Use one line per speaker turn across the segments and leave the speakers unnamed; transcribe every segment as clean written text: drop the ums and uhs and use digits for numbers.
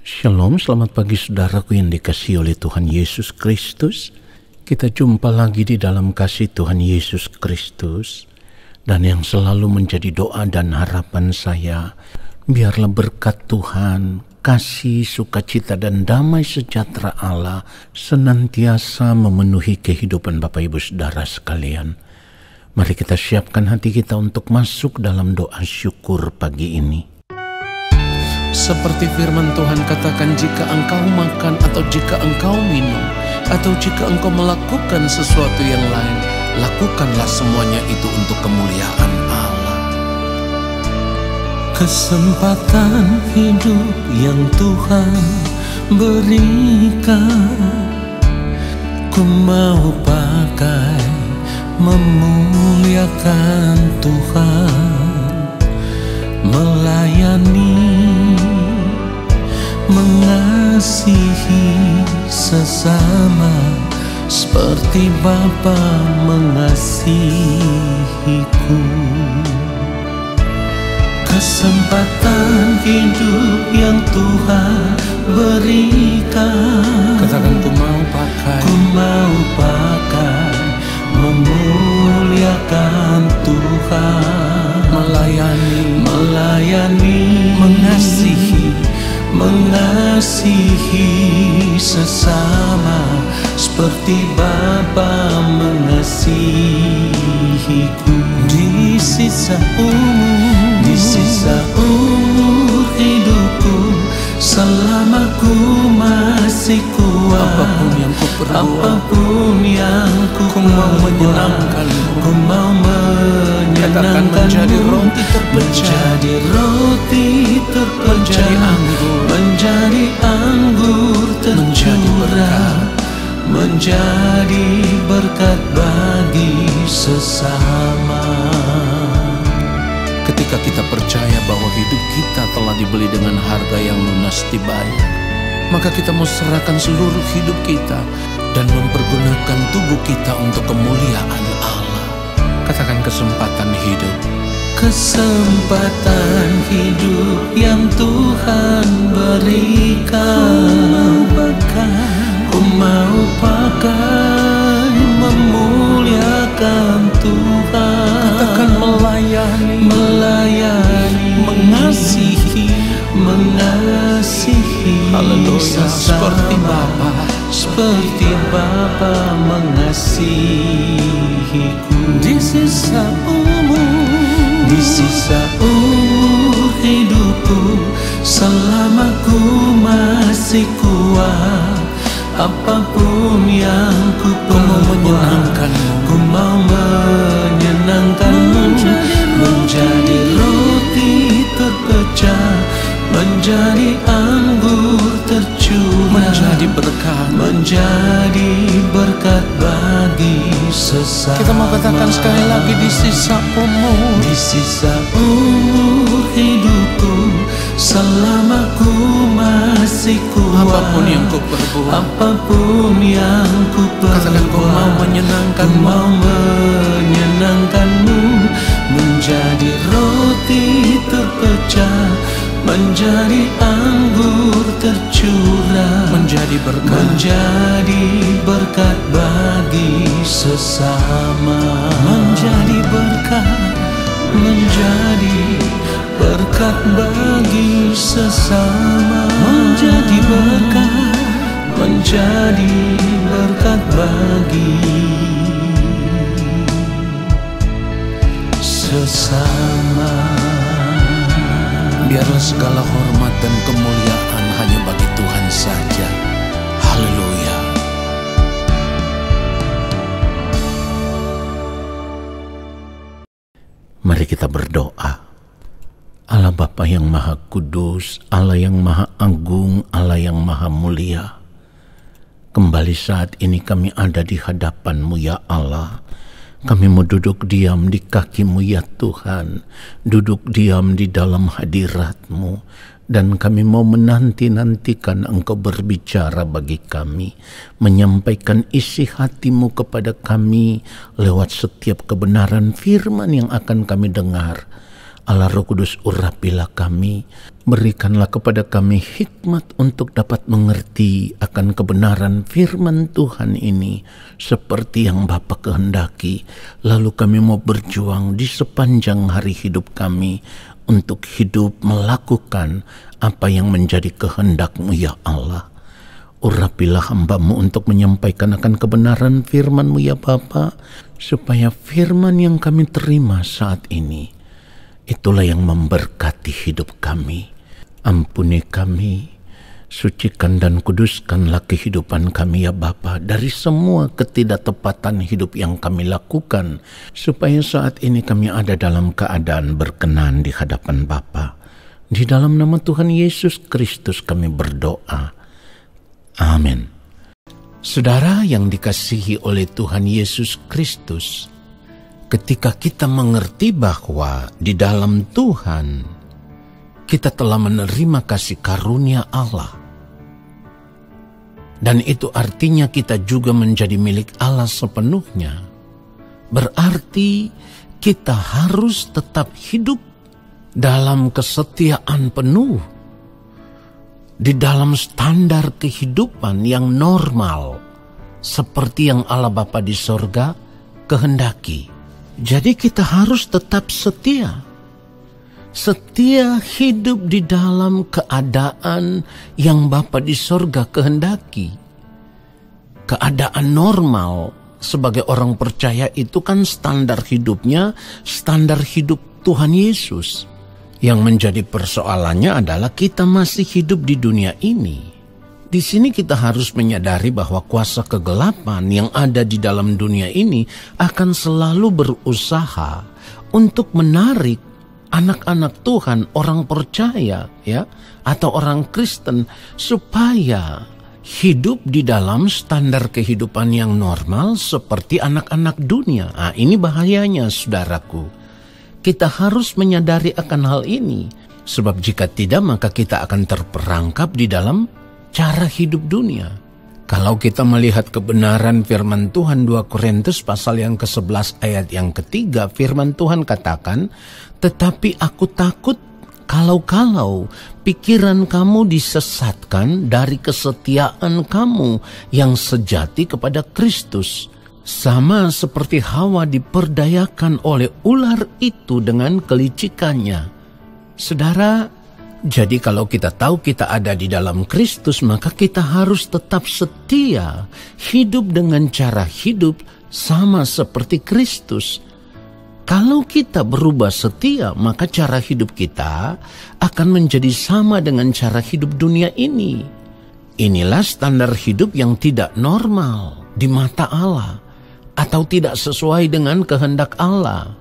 Shalom, selamat pagi saudaraku yang dikasihi oleh Tuhan Yesus Kristus. Kita jumpa lagi di dalam kasih Tuhan Yesus Kristus. Dan yang selalu menjadi doa dan harapan saya, biarlah berkat Tuhan, kasih, sukacita dan damai sejahtera Allah senantiasa memenuhi kehidupan Bapak Ibu Saudara sekalian. Mari kita siapkan hati kita untuk masuk dalam doa syukur pagi ini.
Seperti firman Tuhan katakan, jika engkau makan atau jika engkau minum atau jika engkau melakukan sesuatu yang lain, lakukanlah semuanya itu untuk kemuliaan Allah.
Kesempatan hidup yang Tuhan berikan, ku mau pakai memuliakan Tuhan, melayani, mengasihi sesama seperti Bapa mengasihiku. Kesempatan hidup yang Tuhan berikan,
Katakan, ku mau pakai
memuliakan Tuhan, melayani, mengasihi sesama seperti Bapa mengasihiku. Di sisa umur hidupku, selama ku masih kuat, apapun yang ku
mau menyenangkanmu.
Ku mau menyenangkanmu.
Menjadi roti terpecah,
menjadi anggur tercurah, menjadi berkat bagi sesama.
Ketika kita percaya bahwa hidup kita telah dibeli dengan harga yang lunas dibayar, maka kita mau serahkan seluruh hidup kita dan mempergunakan tubuh kita untuk kemuliaan Allah. Katakan, kesempatan hidup.
Kesempatan hidup yang Tuhan berikan, ku mau pakai memuliakan Tuhan.
Katakan, melayani, mengasihi. Haleluya,
seperti Bapa mengasihiku. Di sisa umur hidupku, selama ku masih kuat, apapun yang ku perbuat, ku mau menyenangkanmu, menjadi roti terpecah, menjadi anggur tercurah, menjadi berkat bagi sesama.
Kita mau katakan sekali lagi, di sisa
umur hidupku, selama ku masih kuat,
apapun yang ku perbuat,
katakan, ku mau menyenangkanmu, menjadi roti terpecah, menjadi anggur tercurah, menjadi berkat bagi sesama, menjadi berkat bagi sesama, menjadi berkat bagi sesama.
Biarlah segala hormat dan kemuliaan hanya bagi Tuhan saja. Haleluya.
Mari kita berdoa. Allah Bapa yang Maha Kudus, Allah yang Maha Agung, Allah yang Maha Mulia, kembali saat ini kami ada di hadapan-Mu ya Allah. Kami mau duduk diam di kaki-Mu ya Tuhan, duduk diam di dalam hadirat-Mu, dan kami mau menanti-nantikan Engkau berbicara bagi kami, menyampaikan isi hati-Mu kepada kami lewat setiap kebenaran firman yang akan kami dengar. Allah Roh Kudus, urapilah kami, berikanlah kepada kami hikmat untuk dapat mengerti akan kebenaran firman Tuhan ini seperti yang Bapa kehendaki. Lalu kami mau berjuang di sepanjang hari hidup kami untuk hidup melakukan apa yang menjadi kehendak-Mu ya Allah. Urapilah hamba-Mu untuk menyampaikan akan kebenaran firman-Mu ya Bapa, supaya firman yang kami terima saat ini, itulah yang memberkati hidup kami. Ampuni kami, sucikan dan kuduskanlah kehidupan kami ya Bapa dari semua ketidaktepatan hidup yang kami lakukan, supaya saat ini kami ada dalam keadaan berkenan di hadapan Bapa. Di dalam nama Tuhan Yesus Kristus kami berdoa. Amin. Saudara yang dikasihi oleh Tuhan Yesus Kristus, ketika kita mengerti bahwa di dalam Tuhan kita telah menerima kasih karunia Allah, dan itu artinya kita juga menjadi milik Allah sepenuhnya, berarti kita harus tetap hidup dalam kesetiaan penuh, di dalam standar kehidupan yang normal, seperti yang Allah Bapa di sorga kehendaki. Jadi kita harus tetap setia. Setia hidup di dalam keadaan yang Bapa di sorga kehendaki. Keadaan normal sebagai orang percaya itu kan standar hidupnya, standar hidup Tuhan Yesus. Yang menjadi persoalannya adalah kita masih hidup di dunia ini. Di sini kita harus menyadari bahwa kuasa kegelapan yang ada di dalam dunia ini akan selalu berusaha untuk menarik anak-anak Tuhan, orang percaya ya, atau orang Kristen, supaya hidup di dalam standar kehidupan yang normal seperti anak-anak dunia. Nah, ini bahayanya saudaraku. Kita harus menyadari akan hal ini, sebab jika tidak maka kita akan terperangkap di dalam cara hidup dunia. Kalau kita melihat kebenaran firman Tuhan 2 Korintus pasal yang ke-11 ayat yang ke-3, firman Tuhan katakan, "Tetapi aku takut kalau-kalau pikiran kamu disesatkan dari kesetiaan kamu yang sejati kepada Kristus, sama seperti Hawa diperdayakan oleh ular itu dengan kelicikannya." Saudara, jadi kalau kita tahu kita ada di dalam Kristus, maka kita harus tetap setia, hidup dengan cara hidup sama seperti Kristus. Kalau kita berubah setia, maka cara hidup kita akan menjadi sama dengan cara hidup dunia ini. Inilah standar hidup yang tidak normal di mata Allah, atau tidak sesuai dengan kehendak Allah.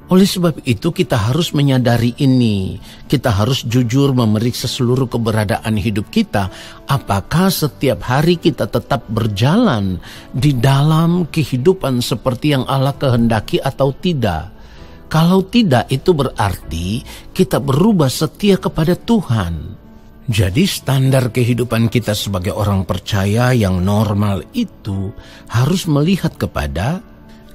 Oleh sebab itu kita harus menyadari ini. Kita harus jujur memeriksa seluruh keberadaan hidup kita. Apakah setiap hari kita tetap berjalan di dalam kehidupan seperti yang Allah kehendaki atau tidak? Kalau tidak, itu berarti kita berubah setia kepada Tuhan. Jadi standar kehidupan kita sebagai orang percaya yang normal itu harus melihat kepada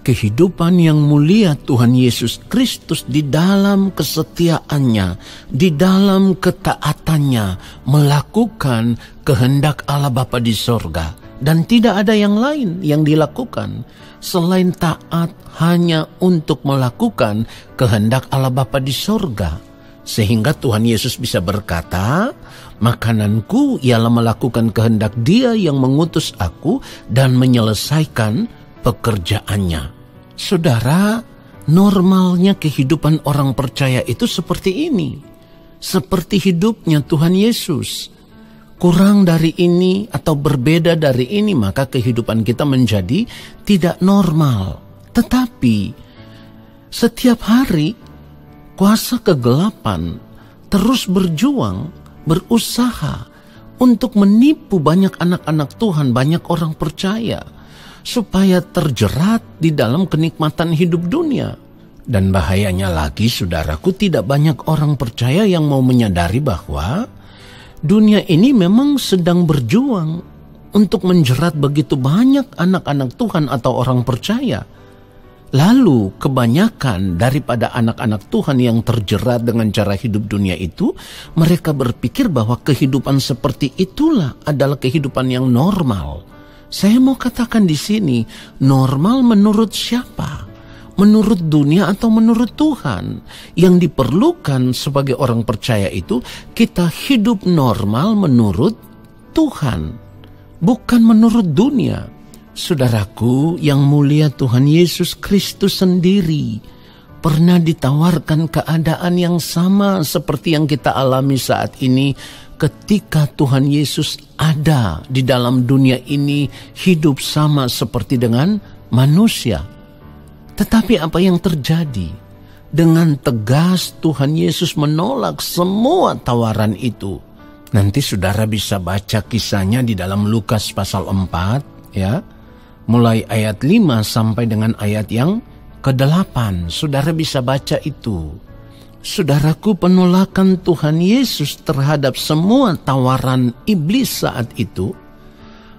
kehidupan yang mulia Tuhan Yesus Kristus di dalam kesetiaannya, di dalam ketaatannya, melakukan kehendak Allah Bapa di sorga. Dan tidak ada yang lain yang dilakukan selain taat hanya untuk melakukan kehendak Allah Bapa di sorga. Sehingga Tuhan Yesus bisa berkata, "Makananku ialah melakukan kehendak Dia yang mengutus aku dan menyelesaikan pekerjaannya." Saudara, normalnya kehidupan orang percaya itu seperti ini. Seperti hidupnya Tuhan Yesus. Kurang dari ini atau berbeda dari ini, maka kehidupan kita menjadi tidak normal. Tetapi setiap hari kuasa kegelapan terus berjuang, berusaha untuk menipu banyak anak-anak Tuhan, banyak orang percaya, supaya terjerat di dalam kenikmatan hidup dunia. Dan bahayanya lagi, saudaraku, tidak banyak orang percaya yang mau menyadari bahwa dunia ini memang sedang berjuang untuk menjerat begitu banyak anak-anak Tuhan atau orang percaya. Lalu kebanyakan daripada anak-anak Tuhan yang terjerat dengan cara hidup dunia itu, mereka berpikir bahwa kehidupan seperti itulah adalah kehidupan yang normal. Saya mau katakan di sini, normal menurut siapa? Menurut dunia atau menurut Tuhan? Yang diperlukan sebagai orang percaya itu, kita hidup normal menurut Tuhan, bukan menurut dunia. Saudaraku yang mulia, Tuhan Yesus Kristus sendiri pernah ditawarkan keadaan yang sama seperti yang kita alami saat ini ketika Tuhan Yesus ada di dalam dunia ini, hidup sama seperti dengan manusia. Tetapi apa yang terjadi? Dengan tegas Tuhan Yesus menolak semua tawaran itu. Nanti saudara bisa baca kisahnya di dalam Lukas pasal 4 ya. Mulai ayat 5 sampai dengan ayat yang ke-8. Saudara bisa baca itu. Saudaraku, penolakan Tuhan Yesus terhadap semua tawaran iblis saat itu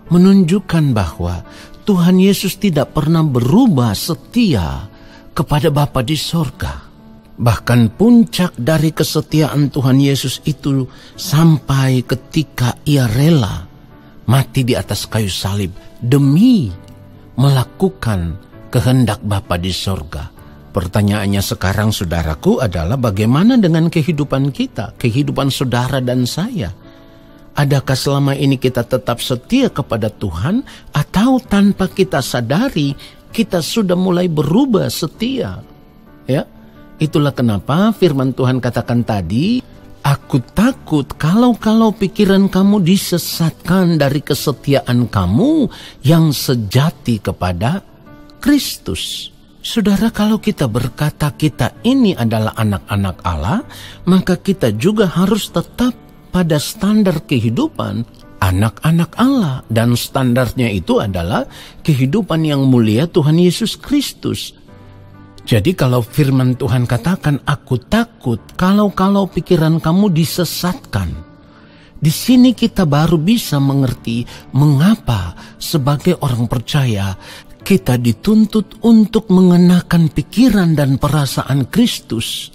menunjukkan bahwa Tuhan Yesus tidak pernah berubah setia kepada Bapa di sorga. Bahkan puncak dari kesetiaan Tuhan Yesus itu sampai ketika ia rela mati di atas kayu salib demi melakukan kehendak Bapa di sorga. Pertanyaannya sekarang saudaraku adalah bagaimana dengan kehidupan kita, kehidupan saudara dan saya? Adakah selama ini kita tetap setia kepada Tuhan atau tanpa kita sadari kita sudah mulai berubah setia? Ya, itulah kenapa firman Tuhan katakan tadi, aku takut kalau pikiran kamu disesatkan dari kesetiaan kamu yang sejati kepada Kristus. Saudara, kalau kita berkata kita ini adalah anak-anak Allah, maka kita juga harus tetap pada standar kehidupan anak-anak Allah. Dan standarnya itu adalah kehidupan yang mulia Tuhan Yesus Kristus. Jadi kalau firman Tuhan katakan, aku takut kalau pikiran kamu disesatkan. Di sini kita baru bisa mengerti mengapa sebagai orang percaya kita dituntut untuk mengenakan pikiran dan perasaan Kristus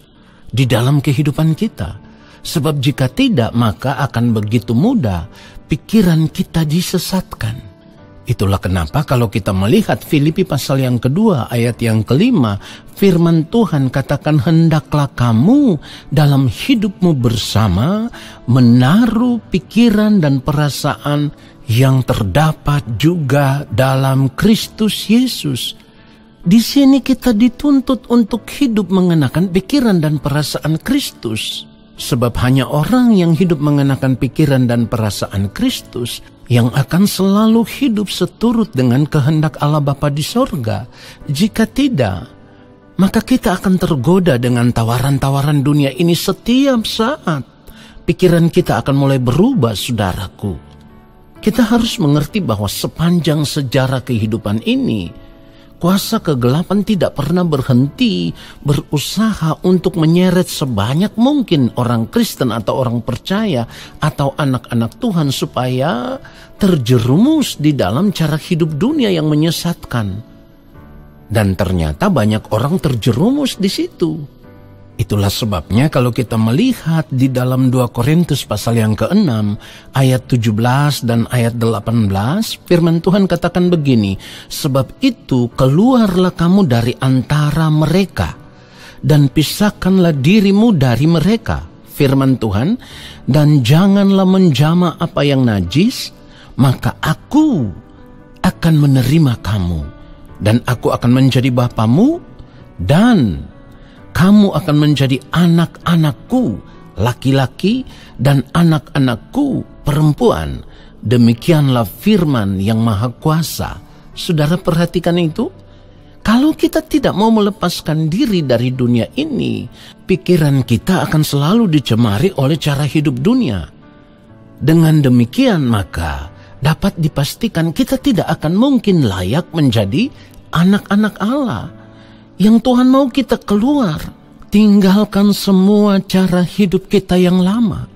di dalam kehidupan kita. Sebab jika tidak, maka akan begitu mudah pikiran kita disesatkan. Itulah kenapa kalau kita melihat Filipi pasal yang kedua ayat yang kelima, firman Tuhan katakan, hendaklah kamu dalam hidupmu bersama menaruh pikiran dan perasaan yang terdapat juga dalam Kristus Yesus. Di sini kita dituntut untuk hidup mengenakan pikiran dan perasaan Kristus. Sebab hanya orang yang hidup mengenakan pikiran dan perasaan Kristus yang akan selalu hidup seturut dengan kehendak Allah Bapa di sorga. Jika tidak, maka kita akan tergoda dengan tawaran-tawaran dunia ini setiap saat. Pikiran kita akan mulai berubah, saudaraku. Kita harus mengerti bahwa sepanjang sejarah kehidupan ini, kuasa kegelapan tidak pernah berhenti berusaha untuk menyeret sebanyak mungkin orang Kristen atau orang percaya atau anak-anak Tuhan supaya terjerumus di dalam cara hidup dunia yang menyesatkan. Dan ternyata banyak orang terjerumus di situ. Itulah sebabnya kalau kita melihat di dalam 2 Korintus pasal yang ke-6 ayat 17 dan ayat 18, firman Tuhan katakan begini, sebab itu keluarlah kamu dari antara mereka dan pisahkanlah dirimu dari mereka, firman Tuhan, dan janganlah menjamah apa yang najis, maka aku akan menerima kamu dan aku akan menjadi bapamu dan kamu akan menjadi anak-anakku laki-laki dan anak-anakku perempuan. Demikianlah firman yang maha kuasa. Saudara perhatikan itu. Kalau kita tidak mau melepaskan diri dari dunia ini, pikiran kita akan selalu dicemari oleh cara hidup dunia. Dengan demikian maka dapat dipastikan kita tidak akan mungkin layak menjadi anak-anak Allah. Yang Tuhan mau kita keluar, tinggalkan semua cara hidup kita yang lama.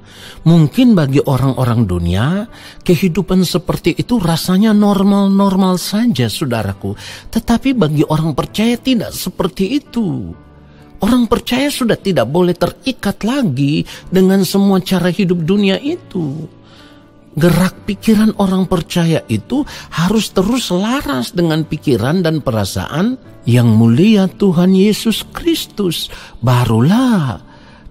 Mungkin bagi orang-orang dunia, kehidupan seperti itu rasanya normal-normal saja, saudaraku. Tetapi bagi orang percaya tidak seperti itu. Orang percaya sudah tidak boleh terikat lagi dengan semua cara hidup dunia itu. Gerak pikiran orang percaya itu harus terus selaras dengan pikiran dan perasaan yang mulia Tuhan Yesus Kristus. Barulah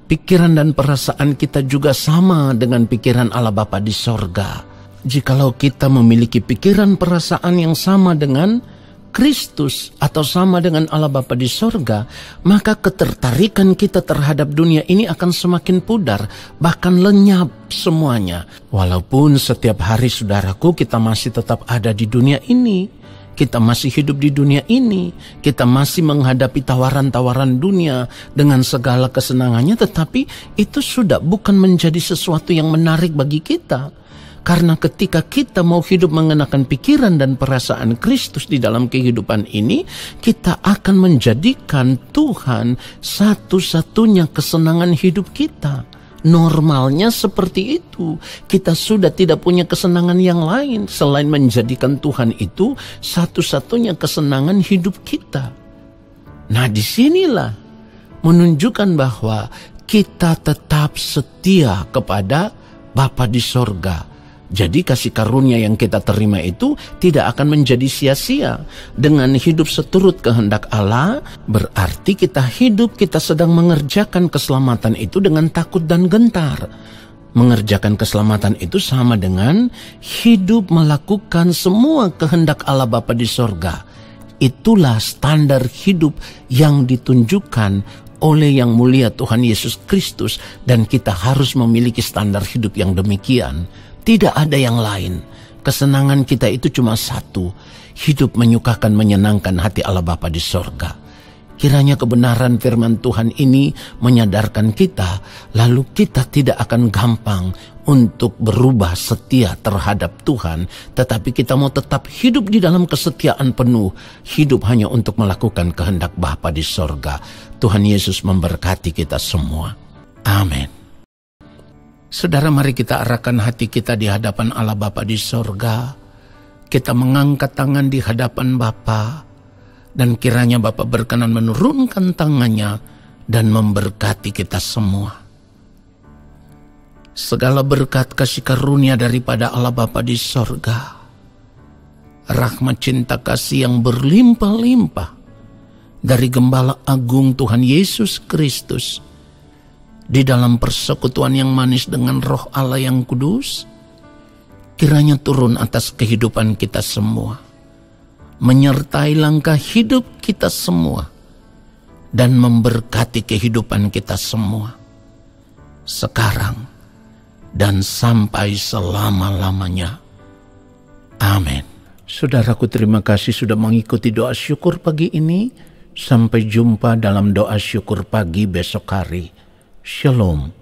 pikiran dan perasaan kita juga sama dengan pikiran Allah Bapa di sorga. Jikalau kita memiliki pikiran perasaan yang sama dengan Kristus atau sama dengan Allah Bapa di sorga, maka ketertarikan kita terhadap dunia ini akan semakin pudar, bahkan lenyap semuanya. Walaupun setiap hari, saudaraku, kita masih tetap ada di dunia ini. Kita masih hidup di dunia ini, kita masih menghadapi tawaran-tawaran dunia dengan segala kesenangannya, tetapi itu sudah bukan menjadi sesuatu yang menarik bagi kita. Karena ketika kita mau hidup mengenakan pikiran dan perasaan Kristus di dalam kehidupan ini, kita akan menjadikan Tuhan satu-satunya kesenangan hidup kita. Normalnya seperti itu. Kita sudah tidak punya kesenangan yang lain selain menjadikan Tuhan itu satu-satunya kesenangan hidup kita. Nah, disinilah menunjukkan bahwa kita tetap setia kepada Bapa di sorga. Jadi kasih karunia yang kita terima itu tidak akan menjadi sia-sia. Dengan hidup seturut kehendak Allah, berarti kita sedang mengerjakan keselamatan itu dengan takut dan gentar. Mengerjakan keselamatan itu sama dengan hidup melakukan semua kehendak Allah Bapa di sorga. Itulah standar hidup yang ditunjukkan oleh yang mulia Tuhan Yesus Kristus, dan kita harus memiliki standar hidup yang demikian. Tidak ada yang lain. Kesenangan kita itu cuma satu, hidup menyukakan menyenangkan hati Allah Bapa di sorga. Kiranya kebenaran firman Tuhan ini menyadarkan kita, lalu kita tidak akan gampang untuk berubah setia terhadap Tuhan, tetapi kita mau tetap hidup di dalam kesetiaan penuh, hidup hanya untuk melakukan kehendak Bapa di sorga. Tuhan Yesus memberkati kita semua. Amin. Saudara, mari kita arahkan hati kita di hadapan Allah Bapa di sorga. Kita mengangkat tangan di hadapan Bapa, dan kiranya Bapa berkenan menurunkan tangannya dan memberkati kita semua. Segala berkat kasih karunia daripada Allah Bapa di sorga, rahmat cinta kasih yang berlimpah-limpah dari Gembala Agung Tuhan Yesus Kristus, di dalam persekutuan yang manis dengan Roh Allah yang kudus, kiranya turun atas kehidupan kita semua, menyertai langkah hidup kita semua, dan memberkati kehidupan kita semua, sekarang dan sampai selama-lamanya. Amin. Saudaraku, terima kasih sudah mengikuti doa syukur pagi ini. Sampai jumpa dalam doa syukur pagi besok hari. Shalom.